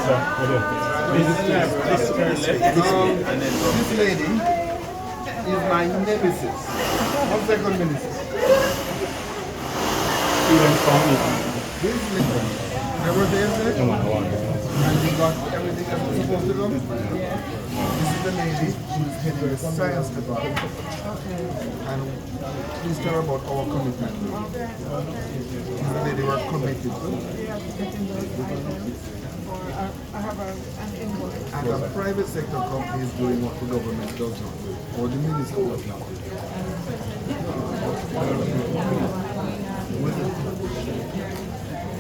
This lady is my nemesis. One second, nemesis. This lady, never there, and we got everything that was supposed to go. This is the lady who's heading the science department. And please tell her about our commitment. This is the lady we're committed to. I have an invoice. And a private sector company is doing what the government does not do, or the minister does not do.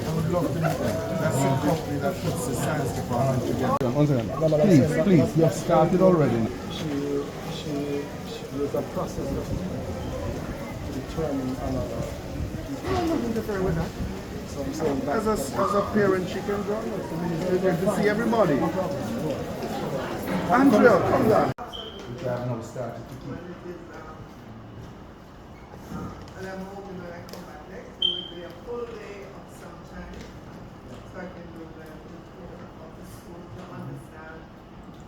I would love to meet them. That's the company that puts the science department together. Please, you have started already. There's a process to determine another. I'm not interfering with that. So I'm saying that As a parent, she can go. You get to see everybody. Andrea, come down. Which I have now started to keep. And I'm hoping when I come back next, it will be a full day of some time. So I can do the tour of the school to understand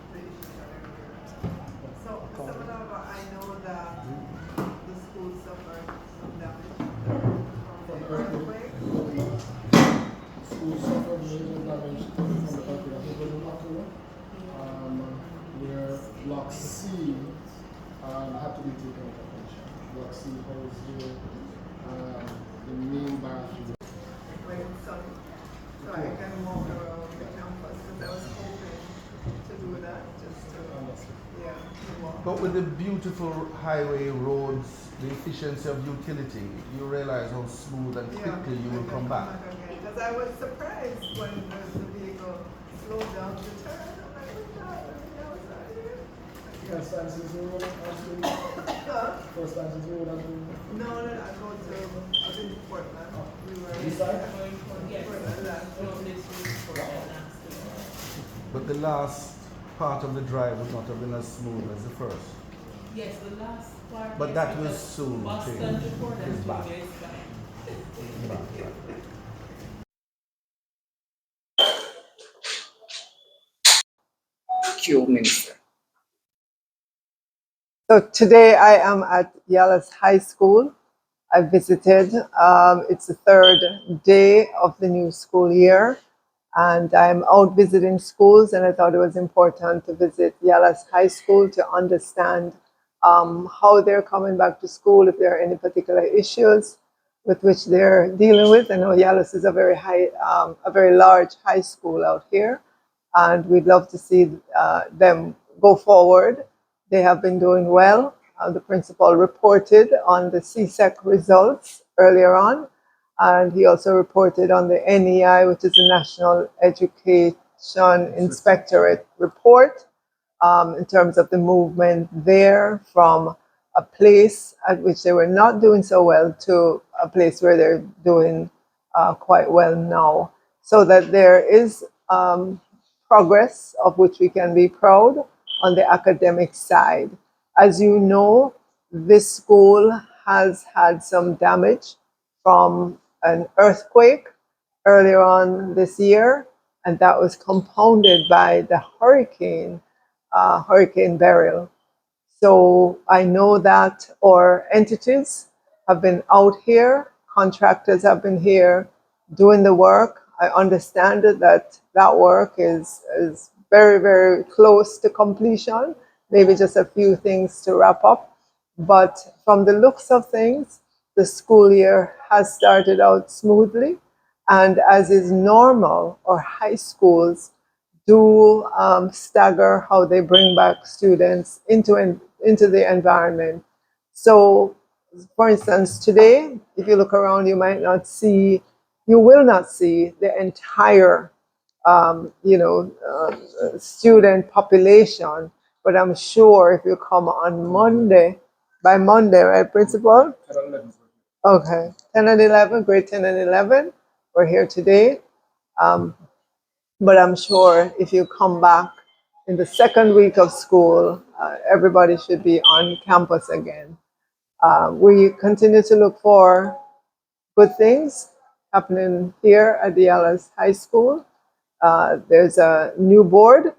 the issues that are here. So, Mr. Malava, I know that the school suffered some damage from the earthquake. school suffered major damage from the earthquake that hit in October, where Block C had to be taken out of attention. Block C holds the main bathroom. When it's sunny, so I can walk around the campus, because I was hoping to do that, just to, to walk. But with the beautiful highway roads, the efficiency of utility, you realize how smooth and quickly you will come back. Because I was surprised when the vehicle slowed down to turn. I'm like, oh God, I was out here. First time since the road has been. First time since the road has been. No, I go to, I was in Portland. We were This side? Portland last week. But the last part of the drive would not have been as smooth as the first. Yes, the last part. But yes, that will because soon Boston change. to Portland It's back. is fine. Back. Q Minister. So today I am at Yallahs High School. I visited. It's the third day of the new school year, and I'm out visiting schools, and I thought it was important to visit Yallahs High School to understand how they're coming back to school, if there are any particular issues with which they're dealing with. I know Yallahs is a very large high school out here, and we'd love to see them go forward. They have been doing well. The principal reported on the CSEC results earlier on, and he also reported on the NEI, which is the National Education Inspectorate report, in terms of the movement there from a place at which they were not doing so well to a place where they're doing quite well now. So that there is progress of which we can be proud on the academic side. As you know, this school has had some damage from an earthquake earlier on this year, and that was compounded by the Hurricane Beryl. So I know that our entities have been out here, contractors have been here doing the work. I understand that work is very, very close to completion, maybe just a few things to wrap up. But from the looks of things, the school year has started out smoothly. And as is normal, our high schools do stagger how they bring back students into the environment. So, for instance, today, if you look around, you will not see the entire student population. But I'm sure if you come on Monday, by Monday, right, Principal? Okay, 10 and 11, grade 10 and 11, we're here today. But I'm sure if you come back in the second week of school, everybody should be on campus again. We continue to look for good things happening here at the Yallahs High School. There's a new board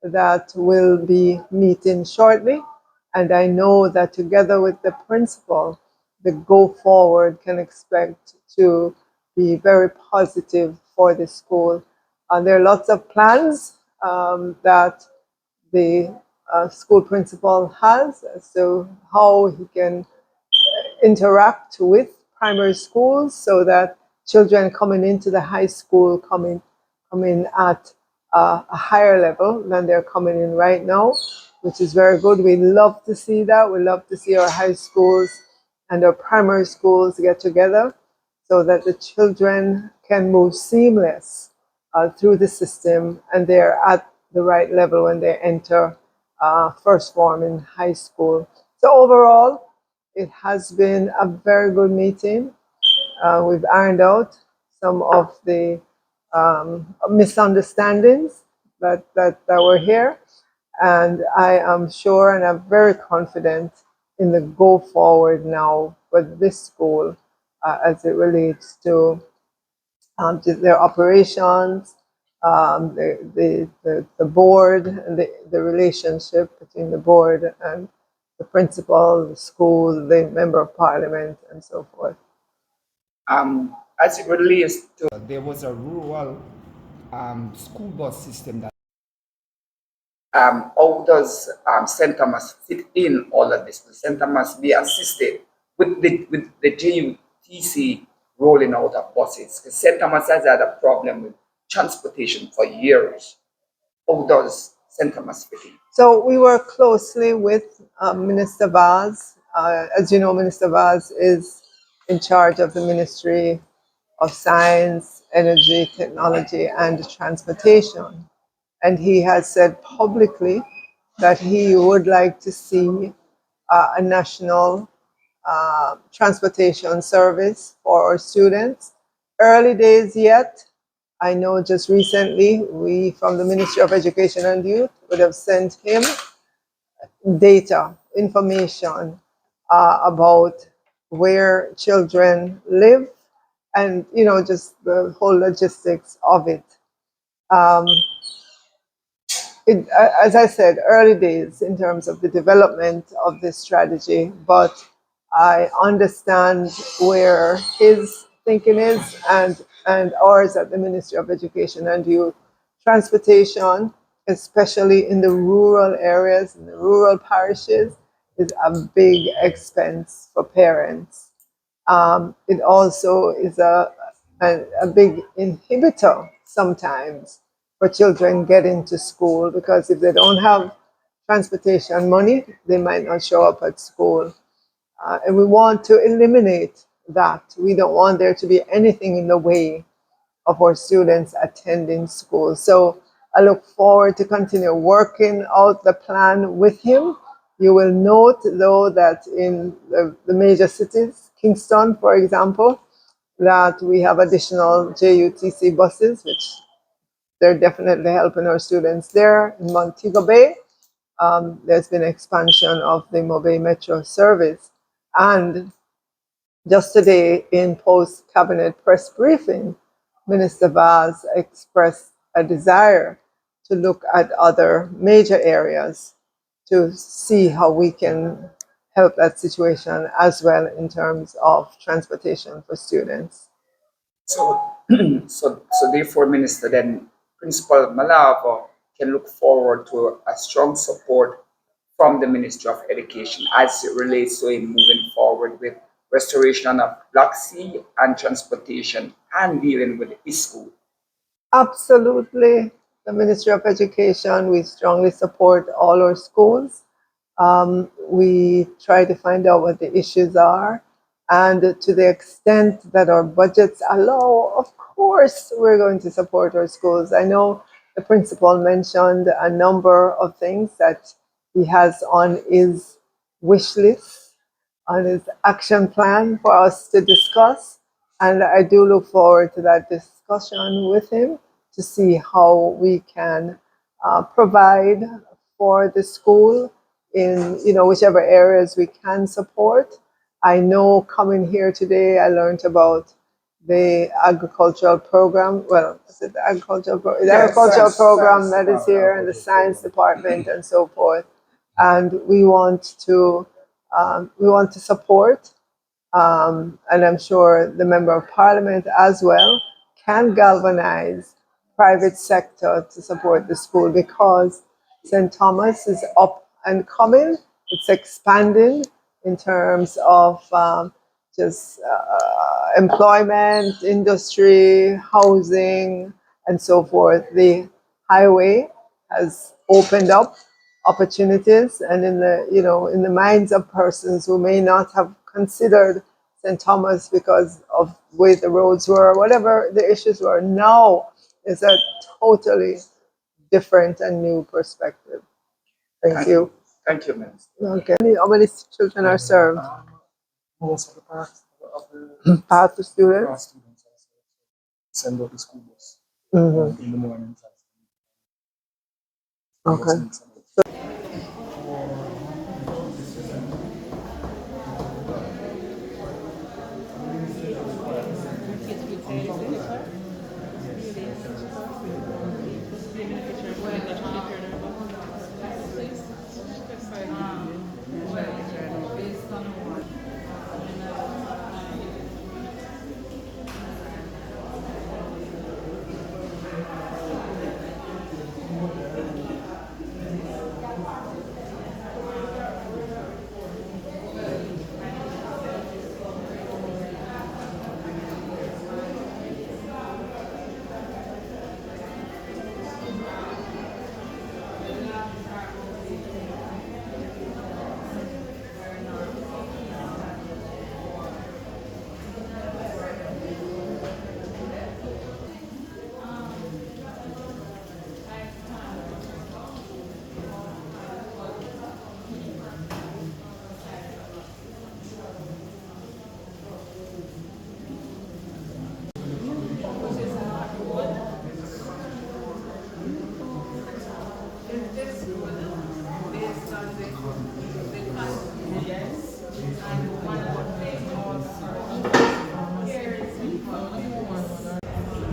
that will be meeting shortly, and I know that together with the principal, the go forward can expect to be very positive for the school. There are lots of plans that the school principal has as to how he can interact with primary schools so that children coming into the high school come in at a higher level than they're coming in right now, which is very good. We love to see that. We love to see our high schools and our primary schools get together so that the children can move seamless through the system and they're at the right level when they enter first form in high school. So overall, it has been a very good meeting. We've ironed out some of the misunderstandings that were here. And I am sure and I'm very confident in the go forward now for this school as it relates to their operations, the board, and the relationship between the board and the principal, the school, the member of parliament, and so forth. As it relates to, there was a rural school bus system that. How does St. Thomas fit in all of this? The St. Thomas be assisted with the JUTC rolling out of buses? Because St. Thomas has had a problem with transportation for years. How does St. Thomas fit in? So we work closely with Minister Vaz. As you know, Minister Vaz is in charge of the Ministry of Science, Energy, Technology, and Transportation. And he has said publicly that he would like to see a national transportation service for our students. Early days yet. I know just recently we from the Ministry of Education and Youth would have sent him data, information about where children live and, you know, just the whole logistics of it. Um, as I said, early days in terms of the development of this strategy, but I understand where his thinking is and ours at the Ministry of Education and Youth. Transportation, especially in the rural areas, in the rural parishes, is a big expense for parents. It also is a big inhibitor sometimes for children getting to school because if they don't have transportation money, they might not show up at school. And we want to eliminate that. We don't want there to be anything in the way of our students attending school. So I look forward to continue working out the plan with him. You will note, though, that in the major cities, Kingston, for example, that we have additional JUTC buses, which they're definitely helping our students there. In Montego Bay, there's been expansion of the Mobile Metro service. And just today in post-cabinet press briefing, Minister Vaz expressed a desire to look at other major areas to see how we can help that situation as well in terms of transportation for students. So, so therefore, Minister, then Principal Malava can look forward to a strong support from the Ministry of Education as it relates to him moving forward with restoration of Black Sea and transportation and dealing with the school. Absolutely. The Ministry of Education, we strongly support all our schools. We try to find out what the issues are. And to the extent that our budgets allow, of course, we're going to support our schools. I know the principal mentioned a number of things that he has on his wish list, on his action plan for us to discuss. And I do look forward to that discussion with him to see how we can provide for the school in, you know, whichever areas we can support. I know coming here today, I learned about the agricultural program. Well, is it the agricultural, the Yes, agricultural science- program science that is department, here in the science department and so forth. And we want to support, and I'm sure the member of parliament as well can galvanize private sector to support the school, because St. Thomas is up and coming. It's expanding in terms of just employment, industry, housing, and so forth. The highway has opened up opportunities, and in the minds of persons who may not have considered St. Thomas because of way the roads were, whatever the issues were, now is a totally different and new perspective. Thank you. Thank you, Minister. Okay. How many children are served? Most of the parts of the Half the students? class students also send out the school bus Mhm. in the morning. Okay.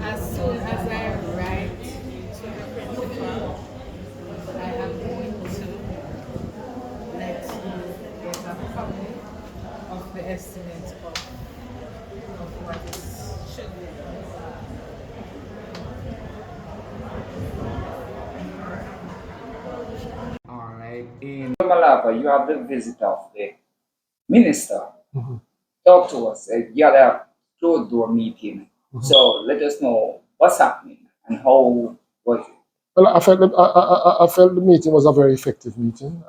As soon as I write to the principal, I am going to let you get a copy of the estimate of what is should be. All right. In Malava, you have the visit of the minister. Talk to us. You had a closed door meeting. So let us know what's happening and how was it. Well, I felt the meeting was a very effective meeting.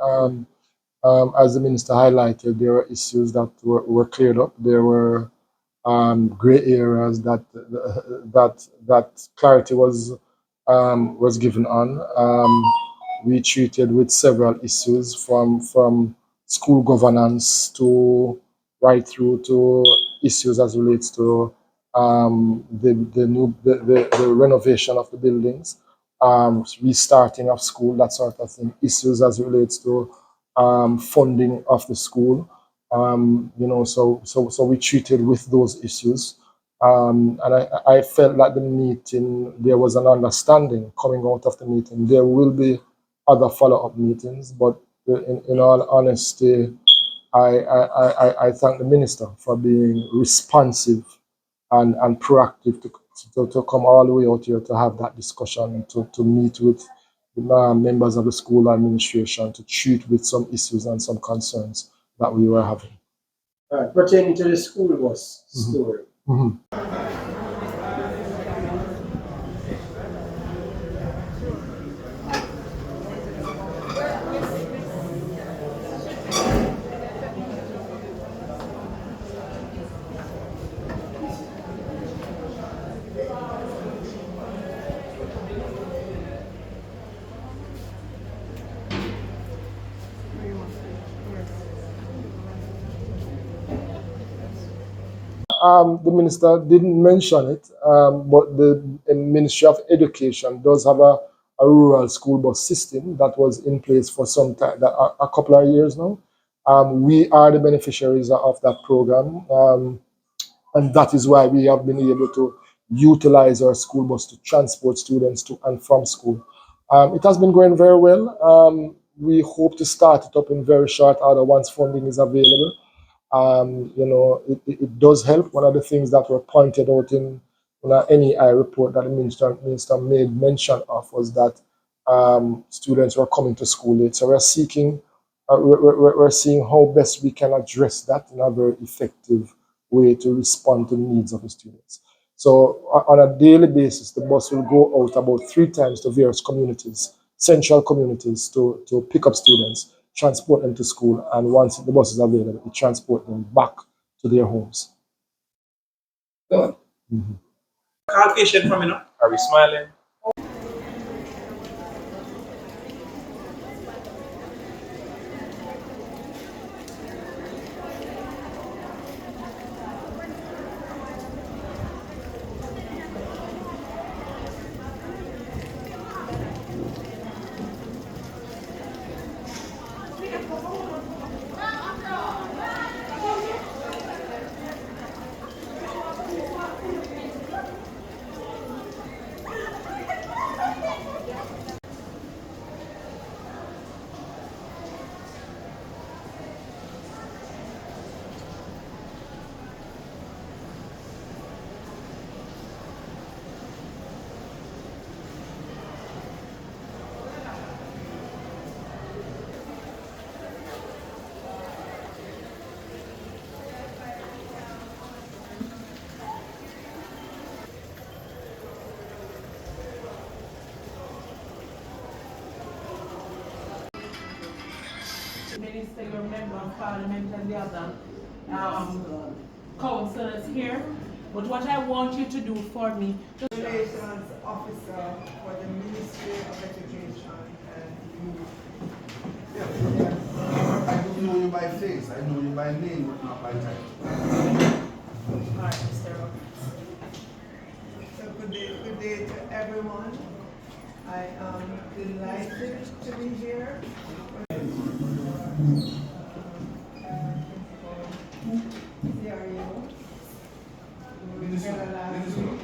As the minister highlighted, there were issues that were cleared up. There were gray areas that clarity was given on. We treated with several issues from school governance to right through to issues as relates to the renovation of the buildings, restarting of school, that sort of thing. Issues as relates to funding of the school. So we treated with those issues. And I felt like the meeting, there was an understanding coming out of the meeting. There will be other follow-up meetings, but in all honesty, I thank the minister for being responsive and proactive to come all the way out here to have that discussion, to meet with the members of the school administration, to treat with some issues and some concerns that we were having. Pertaining to the school bus story. The minister didn't mention it, but the Ministry of Education does have a rural school bus system that was in place for some time, a couple of years now. We are the beneficiaries of that program. And that is why we have been able to utilize our school bus to transport students to and from school. It has been going very well. We hope to start it up in very short order once funding is available. It does help. One of the things that were pointed out in an NEI report that the minister made mention of was that students were coming to school late. So we're seeing how best we can address that in a very effective way to respond to the needs of the students. So on a daily basis, the bus will go out about 3 times to various communities, central communities, to pick up students, transport them to school, and once the bus is available, it transport them back to their homes. Good. Call patient from you. Are we smiling? Minister, your member of parliament and the other councillors here. But what I want you to do for me, just Relations officer for the Ministry of Education and Youth. Yeah. I don't know you by face. I know you by name, but not by title. Alright, Mr. Roberts. So good day to everyone. I am delighted to be here. CRU. We were together last week.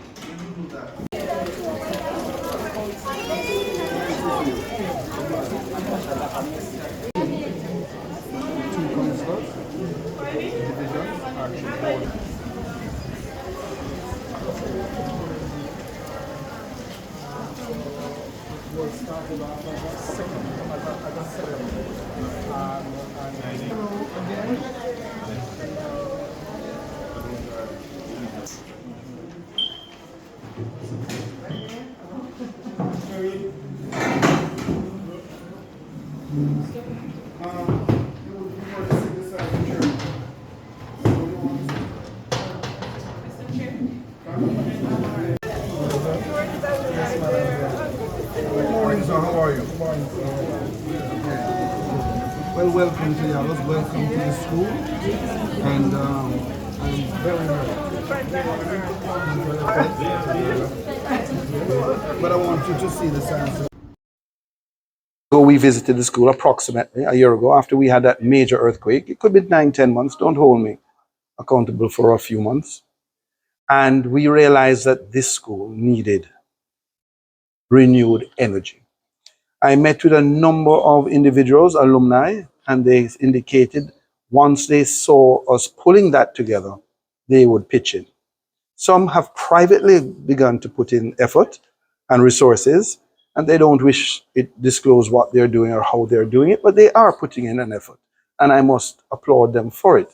How are you? Well, welcome to Yallahs, welcome to the school, and I'm very but I want you to see the science. So we visited the school approximately a year ago after we had that major earthquake. It could be 9-10 months, don't hold me accountable for a few months. And we realized that this school needed renewed energy. I met with a number of individuals, alumni, and they indicated once they saw us pulling that together, they would pitch in. Some have privately begun to put in effort and resources, and they don't wish it disclose what they're doing or how they're doing it, but they are putting in an effort, and I must applaud them for it.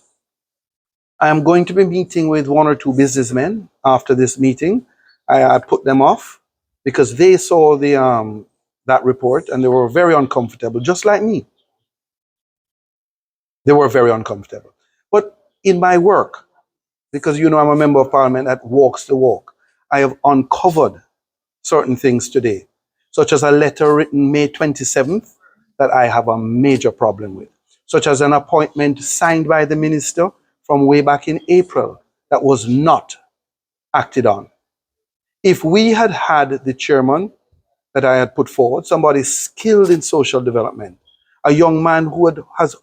I am going to be meeting with 1 or 2 businessmen after this meeting. I put them off because they saw that report and they were very uncomfortable, just like me. They were very uncomfortable. But in my work, because you know I'm a member of parliament that walks the walk, I have uncovered certain things today, such as a letter written May 27th that I have a major problem with, such as an appointment signed by the minister from way back in April that was not acted on. If we had had the chairman that I had put forward, somebody skilled in social development, a young man who has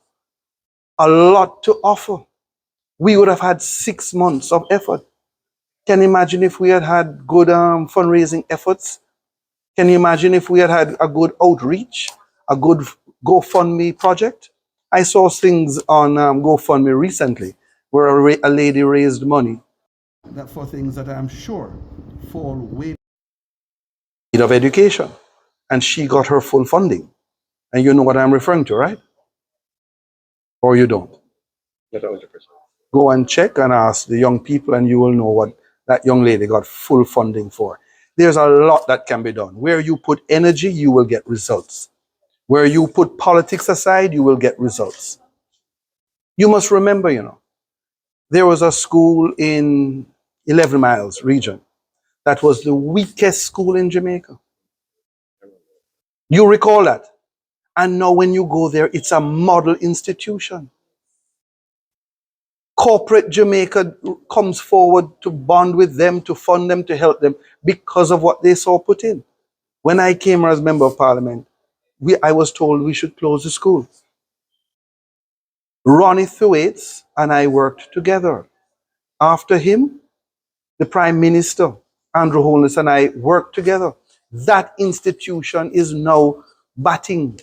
a lot to offer, we would have had 6 months of effort. Can you imagine if we had had good fundraising efforts? Can you imagine if we had had a good outreach, a good GoFundMe project? I saw things on GoFundMe recently where a lady raised money that for things that I'm sure fall way of education, and she got her full funding. And you know what I'm referring to, right? Or you don't? Not 100%. Go and check and ask the young people, and you will know what that young lady got full funding for. There's a lot that can be done. Where you put energy, you will get results. Where you put politics aside, you will get results. You must remember, there was a school in 11 Miles region that was the weakest school in Jamaica. You recall that? And now when you go there, it's a model institution. Corporate Jamaica comes forward to bond with them, to fund them, to help them because of what they saw put in. When I came as member of parliament, I was told we should close the school. Ronnie Thwaites and I worked together. After him, the Prime Minister, Andrew Holness, and I worked together. That institution is now batting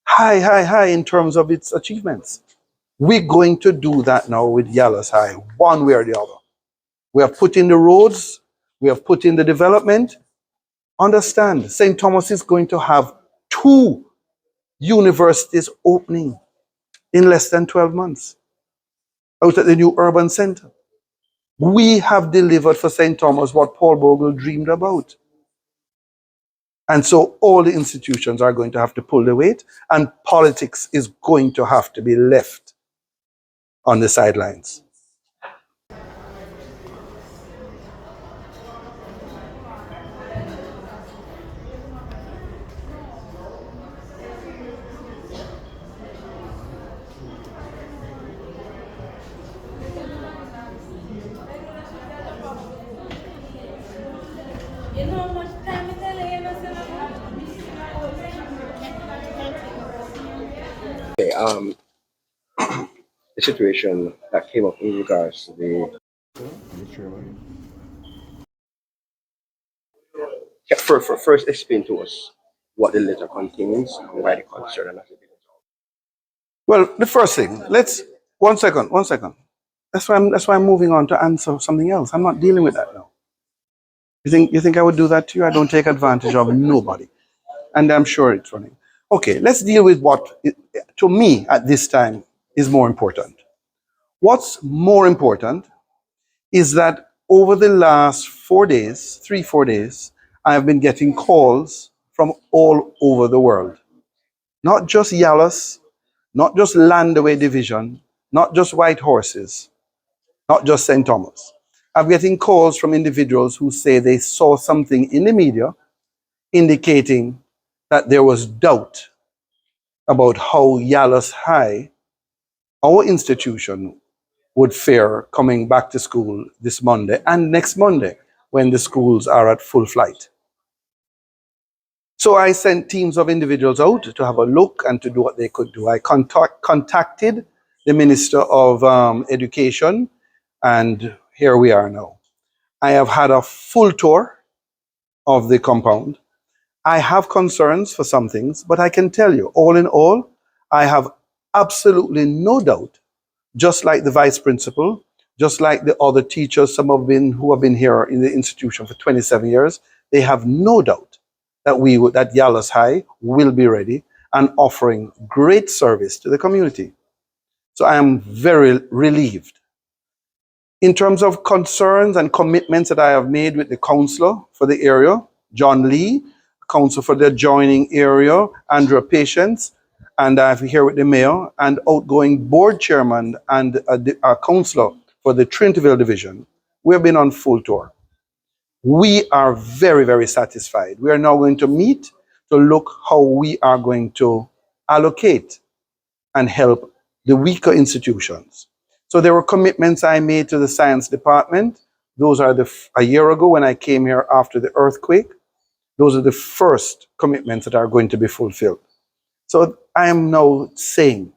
high in terms of its achievements. We're going to do that now with Yallahs High, one way or the other. We have put in the roads, we have put in the development. Understand, St. Thomas is going to have 2 universities opening in less than 12 months out at the new urban center. We have delivered for St. Thomas what Paul Bogle dreamed about. And so all the institutions are going to have to pull the weight, and politics is going to have to be left on the sidelines. You know how much time it Okay, the situation that came up in regards to the first explain to us what the letter contains and why the concern and everything. Well, the first thing, one second. That's why I'm moving on to answer something else. I'm not dealing with that now. You think I would do that to you? I don't take advantage of nobody. And I'm sure it's running. Okay, let's deal with what, to me, at this time, is more important. What's more important is that over the last 4 days, 3-4 days, I have been getting calls from all over the world. Not just Yallahs, not just Landaway Division, not just White Horses, not just St. Thomas. I'm getting calls from individuals who say they saw something in the media indicating that there was doubt about how Yallahs High, our institution, would fare coming back to school this Monday and next Monday when the schools are at full flight. So I sent teams of individuals out to have a look and to do what they could do. I contacted the Minister of Education, and here we are now. I have had a full tour of the compound. I have concerns for some things, but I can tell you, all in all, I have absolutely no doubt, just like the vice principal, just like the other teachers, some have been who have been here in the institution for 27 years, they have no doubt that that Yallahs High will be ready and offering great service to the community. So I am very relieved. In terms of concerns and commitments that I have made with the councillor for the area, John Lee, council for the adjoining area, Andrew Patience, and I'm here with the mayor and outgoing board chairman and a councillor for the Trinity division, we have been on full tour. We are very, very satisfied. We are now going to meet to look how we are going to allocate and help the weaker institutions. So there were commitments I made to the science department. Those are a year ago when I came here after the earthquake. Those are the first commitments that are going to be fulfilled. So I am now saying,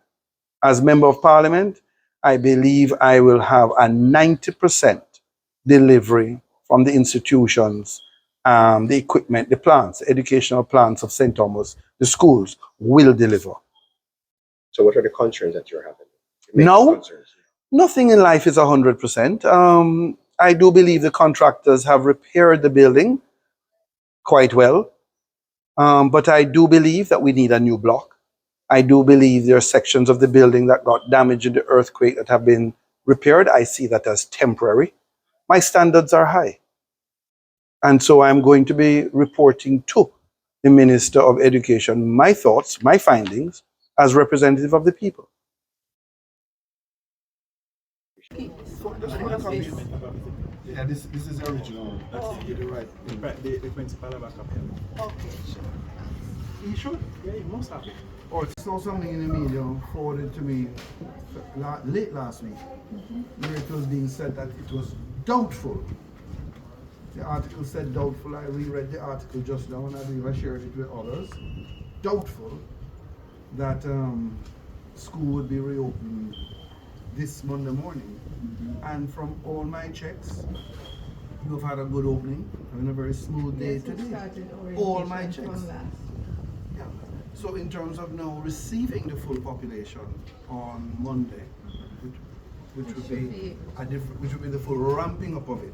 as member of parliament, I believe I will have a 90% delivery from the institutions, the equipment, the plants, the educational plants of St. Thomas, the schools will deliver. So what are the concerns that you're having? The main No, concerns. nothing in life is 100%. I do believe the contractors have repaired the building quite well, but I do believe that we need a new block. I do believe there are sections of the building that got damaged in the earthquake that have been repaired. I see that as temporary. My standards are high. And so I'm going to be reporting to the Minister of Education my thoughts, my findings, as representative of the people. So just for the copies. Yeah, this is the original. That's the right thing. The principal have a copy. Okay, sure. You sure? Yeah, you must have it. Or I saw something in the media forwarded to me late last week, where it was being said that it was doubtful. The article said doubtful. I reread the article just now and I believe I shared it with others. Doubtful that school would be reopened this Monday morning. And from all my checks, you've had a good opening, having a very smooth day today. All my checks. Yeah. So in terms of now receiving the full population on Monday, which would be which would be the full ramping up of it.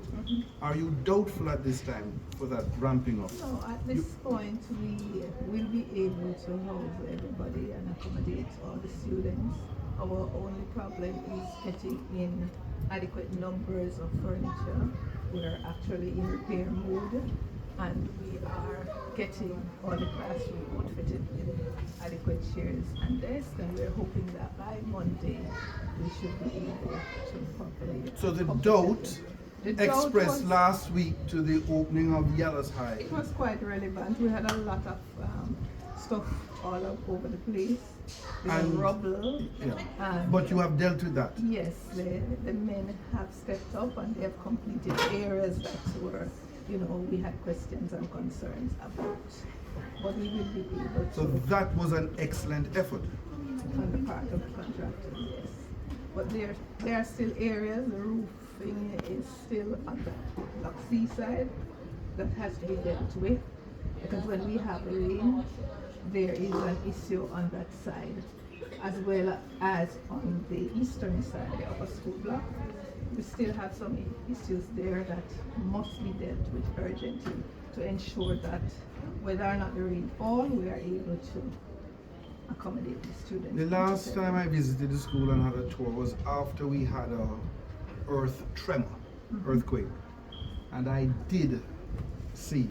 Are you doubtful at this time for that ramping up? No, at this point we will be able to house everybody and accommodate all the students. Our only problem is getting in adequate numbers of furniture. We're actually in repair mode and we are getting all the classroom outfitted with adequate chairs and desks, and we're hoping that by Monday we should be able to properly. So the doubt expressed last week to the opening of Yallahs High. It was quite relevant. We had a lot of stuff all over the place. And- Rubble. Yeah. But you have dealt with that. Yes, the men have stepped up and they have completed areas that were, we had questions and concerns about. But we will be able to. So that was an excellent effort. On the part of the contractor, yes. But there are still areas, the roofing is still on the Block C side that has to be dealt with. Because when we have rain, there is an issue on that side, as well as on the eastern side, the upper school block. We still have some issues there that must be dealt with urgently to ensure that whether or not the rain falls, we are able to accommodate the students. The last time I visited the school and had a tour was after we had a earthquake, and I did see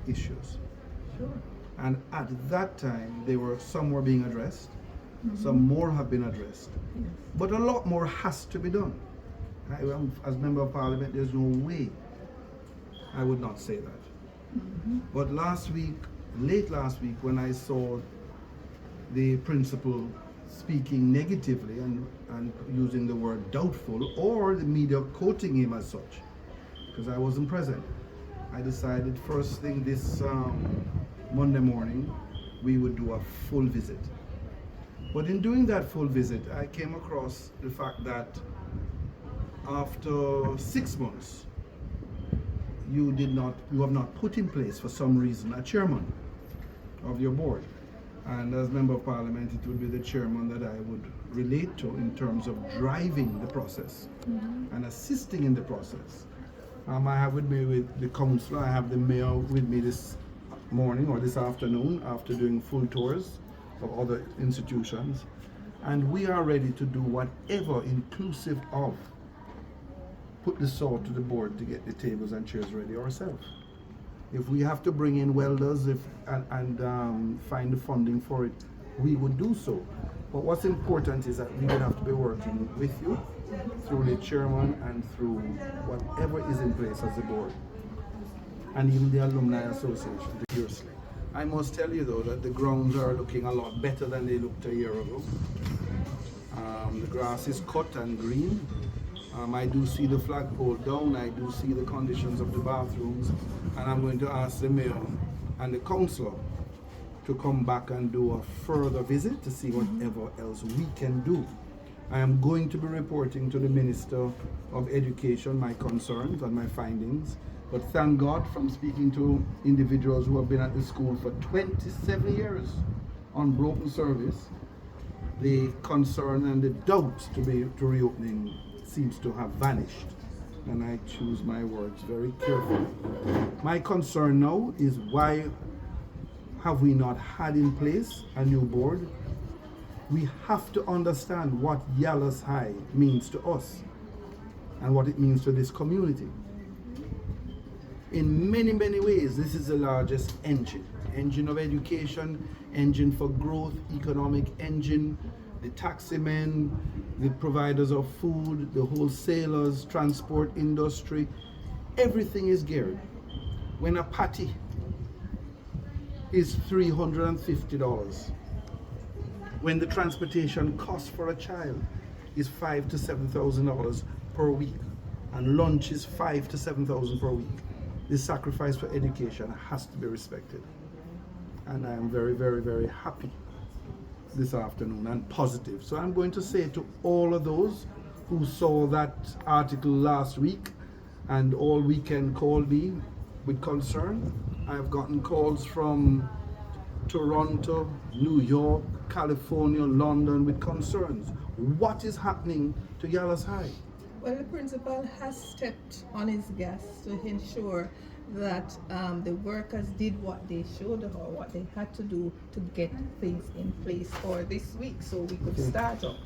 issues. Sure. And at that time, some were being addressed, some more have been addressed, Yes. but a lot more has to be done. As Member of Parliament, there's no way I would not say that. But late last week, when I saw the principal speaking negatively and using the word doubtful, or the media quoting him as such, because I wasn't present, I decided first thing this Monday morning we would do a full visit. But in doing that full visit, I came across the fact that after 6 months, you have not put in place for some reason a chairman of your board. And as Member of Parliament, it would be the chairman that I would relate to in terms of driving the process and assisting in the process. I have with me the councillor, I have the mayor with me this morning or this afternoon after doing full tours of other institutions. And we are ready to do whatever, inclusive of put the salt to the board to get the tables and chairs ready ourselves. If we have to bring in welders and find the funding for it, we would do so. But what's important is that we would have to be working with you through the chairman and through whatever is in place as the board. And even the Alumni Association, seriously. I must tell you though that the grounds are looking a lot better than they looked a year ago. The grass is cut and green. I do see the flagpole down, I do see the conditions of the bathrooms, and I'm going to ask the mayor and the councillor to come back and do a further visit to see whatever else we can do I am going to be reporting to the Minister of Education my concerns and my findings. But thank God, from speaking to individuals who have been at the school for 27 years on broken service, the concern and the doubt to reopening seems to have vanished. And I choose my words very carefully. My concern now is, why have we not had in place a new board? We have to understand what Yallahs High means to us and what it means to this community. In many, many ways, this is the largest engine of education, engine for growth, economic engine, the taxi men, the providers of food, the wholesalers, transport industry, everything is geared. When a patty is $350, when the transportation cost for a child is $5,000 to $7,000 per week, and lunch is $5,000 to $7,000 per week, the sacrifice for education has to be respected. And I am very, very, very happy this afternoon and positive. So I'm going to say to all of those who saw that article last week and all weekend called me with concern. I've gotten calls from Toronto, New York, California, London with concerns. What is happening to Yallahs High? Well, the principal has stepped on his gas to ensure that the workers did what they should or what they had to do to get things in place for this week so we could start up.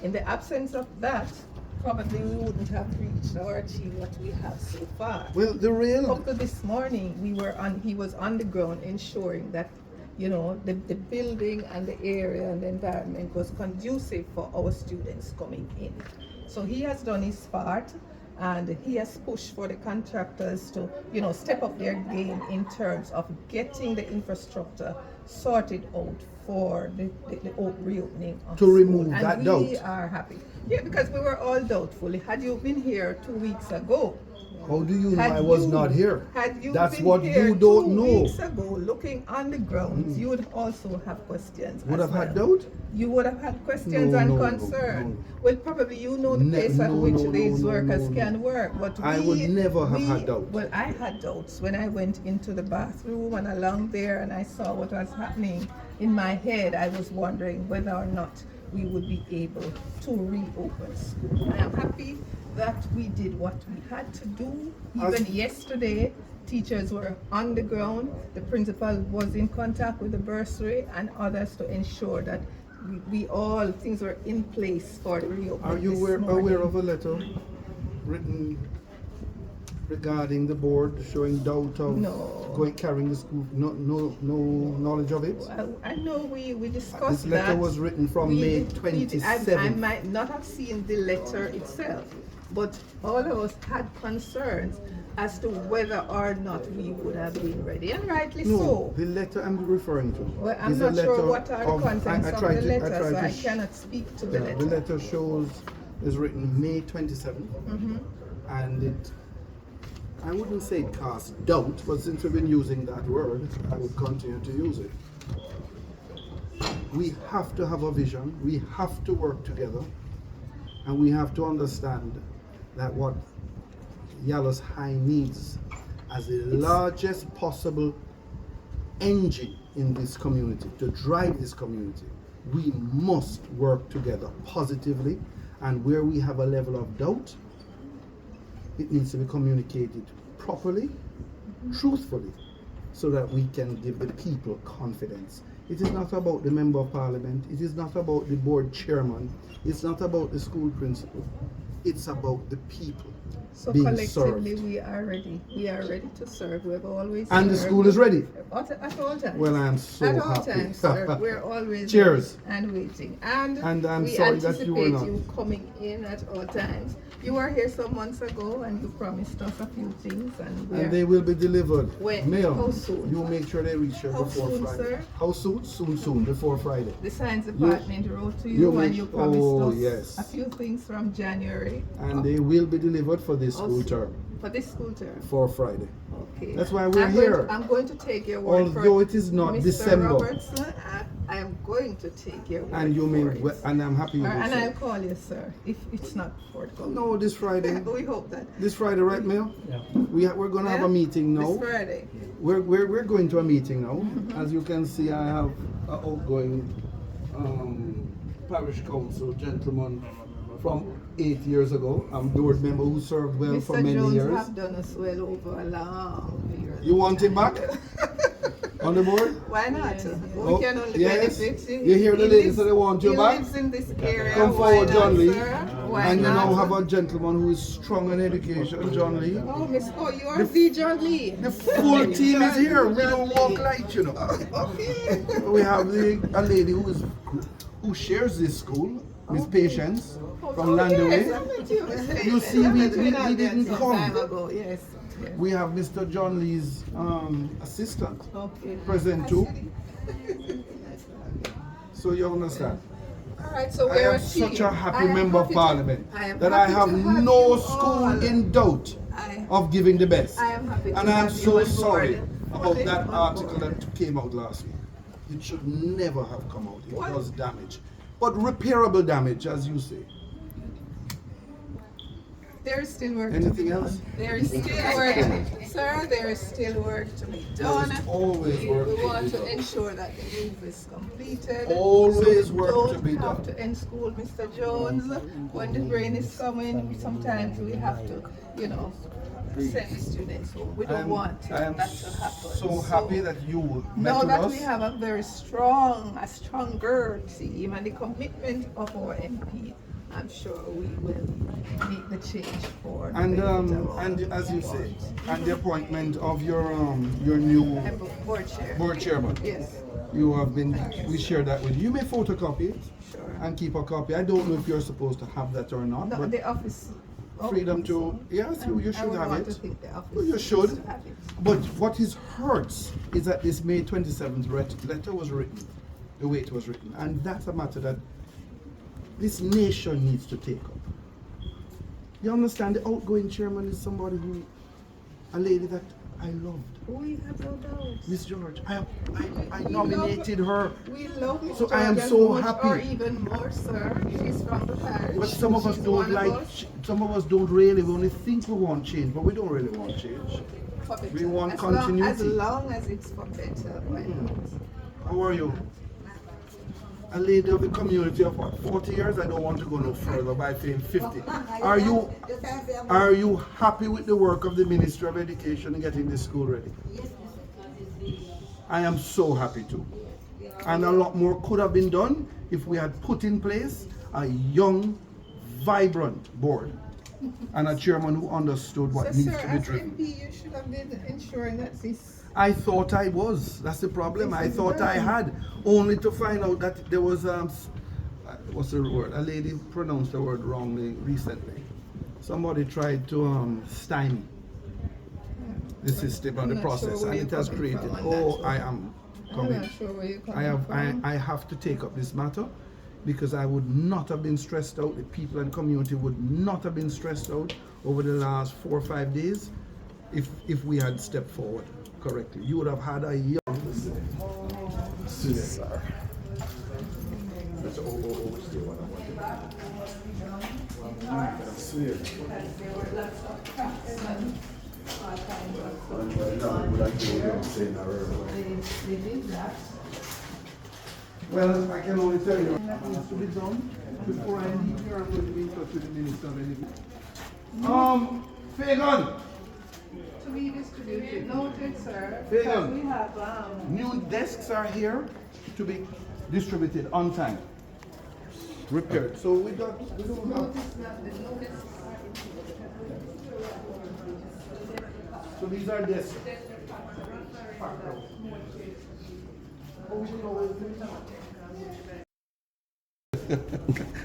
In the absence of that, probably we wouldn't have reached or achieved what we have so far. Well, the real... Up to this morning, he was on the ground ensuring that, you know, the building and the area and the environment was conducive for our students coming in. So he has done his part, and he has pushed for the contractors to, you know, step up their game in terms of getting the infrastructure sorted out for the reopening of to remove school. that and doubt. We are happy. Yeah, because we were all doubtful. Had you been here 2 weeks ago, how do you know I was not here? Had you That's been what here you don't 2 know. weeks ago, looking on the ground, you would also have questions. Would as have had well. doubt? You would have had questions No, and no, concern. no. Well, probably you know the place at which these workers can work, but I would never have had doubt. Well, I had doubts when I went into the bathroom and along there, and I saw what was happening. In my head, I was wondering whether or not we would be able to reopen school. I am happy that we did what we had to do. Even yesterday, teachers were on the ground. The principal was in contact with the bursary and others to ensure that things were in place for the reopening. Are you aware of a letter written regarding the board showing doubt of carrying the school? No knowledge of it? I know we discussed this letter that. was written from May 27th. I might not have seen the letter itself, but all of us had concerns as to whether or not we would have been ready, and rightly so. The letter I'm referring to. Well, I'm not sure what are the contents of the letter, so I cannot speak to the letter. The letter is written May 27th, and it, I wouldn't say it casts doubt, but since we've been using that word, I would continue to use it. We have to have a vision, we have to work together, and we have to understand that what Yallahs High needs as the largest possible engine in this community, to drive this community, we must work together positively, and where we have a level of doubt, it needs to be communicated properly, truthfully, so that we can give the people confidence. It is not about the member of parliament, it is not about the board chairman, it's not about the school principal, it's about the people. So being collectively served. we are ready. We are ready to serve. We've always And the served. school is ready. At all times. Well, I am so at all happy. times, sir. We're always Cheers. ready and waiting. And I'm we sorry that you were anticipate not. you coming in at all times. You were here some months ago and you promised us a few things, and they will be delivered. When? Mail. How soon? You make sure they reach here How before soon, Friday. sir? How soon? Soon, before Friday. The science department wrote to you you and make- you promised us yes. a few things from January. And they will be delivered for this school term, For this school term. for Friday. Okay. That's why we're I'm going here. I'm going to take your word for Although it is not Mr. December. Robertson, I am going to take your word And you may, for it. and I'm happy you do And so. I'll call you, sir, if it's not forthcoming. No, this Friday. We hope that. This Friday, right, Mayor? Yeah. We're going to have Yeah? a meeting now. This Friday. We're going to a meeting now. As you can see, I have an outgoing parish council gentleman from 8 years ago. I'm the board member who served well for Mr. many Jones years. have done us well over a long period. You want him back on the board? Why not? Oh, We can only yes. benefit. You hear the ladies say they want you back? He lives in this area. Come Why forward, not, John Lee. sir? Why And you not? now have a gentleman who is strong in education, John Lee. Oh, Miss, oh, you are the John Lee. The full team is here. We don't walk light, you know. Okay. We have a lady who shares this school, Miss Patience from Landaway. Yes, I met you, Miss Patience. You see, I we met you didn't some come. time ago. Yes. Yes. We have Mr. John Lee's assistant Okay. present too. So you understand? All right, so I we're am a team. such a happy I am member of happy to- parliament I am that I happy have to have no you school all. in doubt I- of giving the best. I am happy to And I am have you so on sorry board. about Okay, that on article board. that came out last week. It should never have come out. It What? does damage. But repairable damage, as you say. There is still work to Anything be else? done. There is still work, sir. There is still work to be done. There's always work We to want be to done. ensure that the roof is completed. Always So we work to be Don't have done. to end school, Mr. Jones. When the rain is coming, sometimes we have to, send the students home. We don't want I am that to happen. so happy that you met Now with that us. we have a stronger team and the commitment of our MP, I'm sure we will make the change for the And benefit of all. and as you say, and the appointment of your new I'm board chair. board chairman. Yes, You have been. We share that with you. You may photocopy it sure. and keep a copy. I don't know if you're supposed to have that or not, No, but the office. freedom to. Yes, you I should would have want to it. think the office Well, you needs should. to have it. But what is hurts is that this May 27th letter was written the way it was written, and that's a matter that this nation needs to take up. You understand? The outgoing chairman is somebody a lady that I loved, We have no doubt. Miss George. I nominated her. We love Miss So I am George so as much happy. Or even more, sir. She's from the parish. But some of us She's don't one of like. us. Some of us don't really. We only think we want change, but we don't really want change. For better. We want As continuity. long as it's for better. Why not? How are you? A lady of the community of what, 40 years? I don't want to go no further by saying 50. Are you happy with the work of the Ministry of Education in getting this school ready? I am so happy too. And a lot more could have been done if we had put in place a young, vibrant board and a chairman who understood what So, needs sir, to be as driven. MP, you should have been ensuring that this. I thought I was. That's the problem. I This is thought I done. had, only to find out that there was what's the word? A lady pronounced the word wrongly recently. Somebody tried to stymie the system and I'm the not sure process, where and you're it has coming created. from on that, Oh, sir. I am I'm coming. not sure where you're coming from. I have to take up this matter because I would not have been stressed out. The people and community would not have been stressed out over the last 4 or 5 days if we had stepped forward correctly. You would have had a young sir. Well, I can only tell you what needs to be done. Before I leave here, I'm going to be in touch with the Minister of Education. Fayval, To be distributed. Noted, sir. Fagan. Because we have, new desks are here to be distributed on time. Repaired. So we don't have. So these are desks.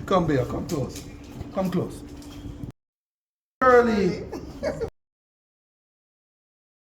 Come here, come close. Come close. Early